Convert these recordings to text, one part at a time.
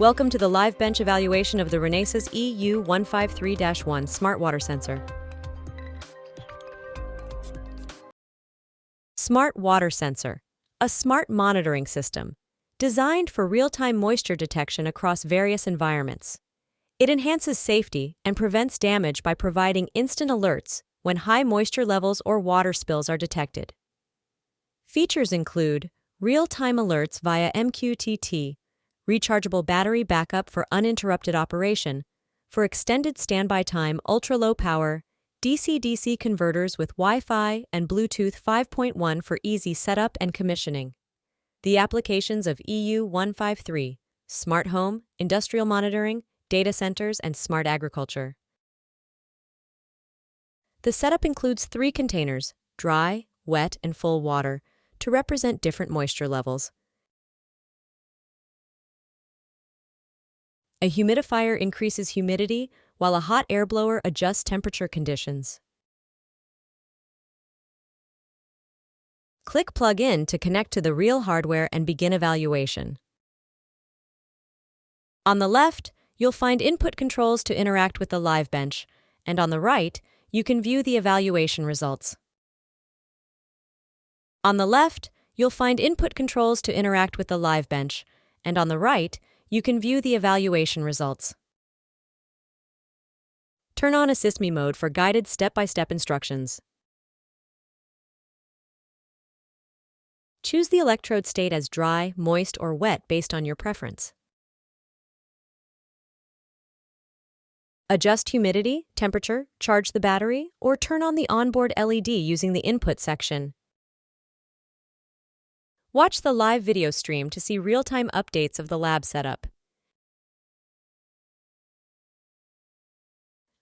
Welcome to the live bench evaluation of the Renesas EU153-1 Smart Water Sensor. Smart Water Sensor, a smart monitoring system designed for real-time moisture detection across various environments. It enhances safety and prevents damage by providing instant alerts when high moisture levels or water spills are detected. Features include real-time alerts via MQTT, rechargeable battery backup for uninterrupted operation, for extended standby time, ultra-low power, DC-DC converters with Wi-Fi and Bluetooth 5.1 for easy setup and commissioning. The applications of EU153, smart home, industrial monitoring, data centers, and smart agriculture. The setup includes 3 containers, dry, wet, and full water, to represent different moisture levels. A humidifier increases humidity, while a hot air blower adjusts temperature conditions. Click Plug In to connect to the real hardware and begin evaluation. On the left, you'll find input controls to interact with the live bench, and on the right, you can view the evaluation results. On the left, you'll find input controls to interact with the live bench, and on the right, you can view the evaluation results. Turn on Assist Me mode for guided step-by-step instructions. Choose the electrode state as dry, moist, or wet based on your preference. Adjust humidity, temperature, charge the battery, or turn on the onboard LED using the Input section. Watch the live video stream to see real-time updates of the lab setup.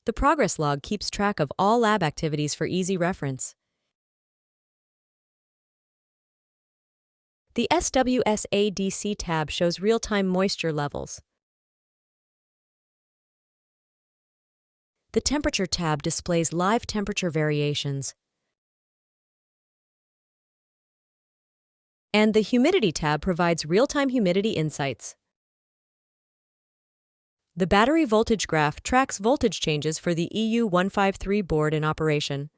The progress log keeps track of all lab activities for easy reference. The SWSADC tab shows real-time moisture levels. The Temperature tab displays live temperature variations. And the Humidity tab provides real-time humidity insights. The Battery Voltage graph tracks voltage changes for the EU153 board in operation.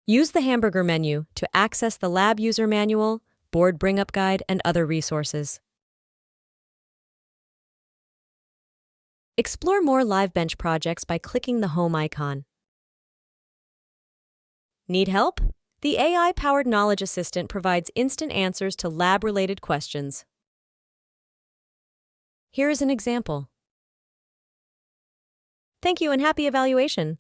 Use the hamburger menu to access the lab user manual, board bring-up guide, and other resources. Explore more live bench projects by clicking the home icon. Need help? The AI-powered Knowledge Assistant provides instant answers to lab-related questions. Here is an example. Thank you and happy evaluation!